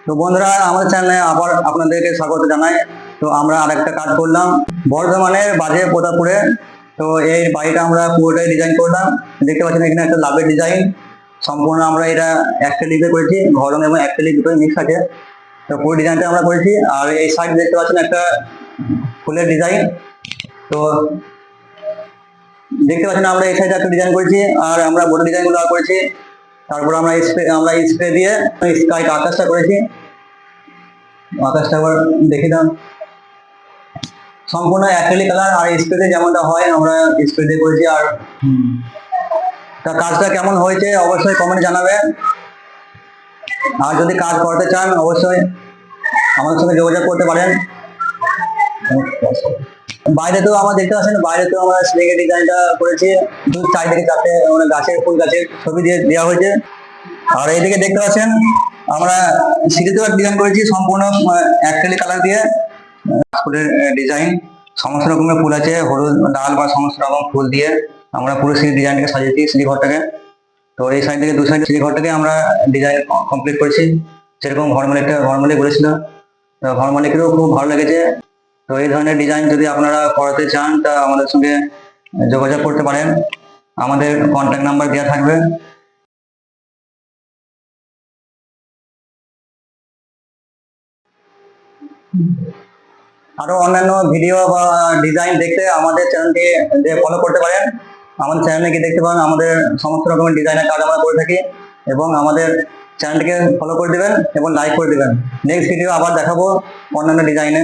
তো বন্ধুরা, আমাদের চ্যানেলে আবার আপনাদেরকে স্বাগত জানাই। তো আমরা আরেকটা কাজ করলাম বর্ধমানের বাজে প্রতাপপুরে। তো এই বাড়িটা আমরা পুরোটাই ডিজাইন করলাম। দেখতে পাচ্ছেন এখানে একটা লাভের ডিজাইন, সম্পূর্ণ আমরা এটা অ্যাক্রিলিকে করেছি, ঘর রং এবং অ্যাক্রিলিক দুটোই মিক্স আছে। তো পুরো ডিজাইনটা আমরা করেছি। আর এই সাইড দেখতে পাচ্ছেন একটা ফুলের ডিজাইন। তো দেখতে পাচ্ছেন আমরা এই সাইডে একটা ডিজাইন করেছি, আর আমরা বড় ডিজাইনগুলো করেছি। তারপর আমরা স্প্রে দিয়ে স্কাই আকাশটা করেছি। আকাশটা আবার দেখে দাও, সম্পূর্ণ অ্যাক্রিলিক কালার আর স্প্রেতে যেমনটা হয় আমরা স্প্রে করেছি। আর তা কাজটা কেমন হয়েছে অবশ্যই কমেন্টে জানাবেন। আর যদি কাজ করতে চান অবশ্যই আমাদের সঙ্গে যোগাযোগ করতে পারেন। বাইরে তো আমরা দেখতে পাচ্ছেন, বাইরে তো আমরা স্নেকের ডিজাইনটা করেছি, চারিদিকে চারটে মানে গাছের ফুল গাছের ছবি দিয়ে দেওয়া হয়েছে। আর এইদিকে দেখতে পাচ্ছেন আমরা সিঁড়িতেও ডিজাইন করেছি, সম্পূর্ণ অ্যাক্রিলিক কালার দিয়ে ফুলের ডিজাইন। সমস্ত রকমের ফুল আছে, হলুদ লাল বা সমস্ত রকম ফুল দিয়ে আমরা পুরো সিঁড়ি ডিজাইনটাকে সাজিয়েছি, সিঁড়ি ঘরটাকে। তো এই সাইড থেকে দু সাইডে সিঁড়ি ঘরটাকে আমরা ডিজাইন কমপ্লিট করেছি, সেরকম ঘর মালিক বলেছিল। তো ঘর মালিকেরও খুব ভালো লেগেছে। তো এই ধরনের ডিজাইন যদি আপনারা করাতে চান তা আমাদের সঙ্গে যোগাযোগ করতে পারেন, আমাদের কন্ট্যাক্ট নাম্বার দেওয়া থাকবে। আরো অন্যান্য ভিডিও বা ডিজাইন দেখতে আমাদের চ্যানেলটি ফলো করতে পারেন। আমাদের চ্যানেলে গিয়ে দেখতে পারেন আমাদের সমস্ত রকমের ডিজাইনের কাজ আমরা করে থাকি, এবং আমাদের চ্যানেলটিকে ফলো করে দিবেন এবং লাইক করে দিবেন। নেক্সট ভিডিও আবার দেখাবো অন্যান্য ডিজাইনে।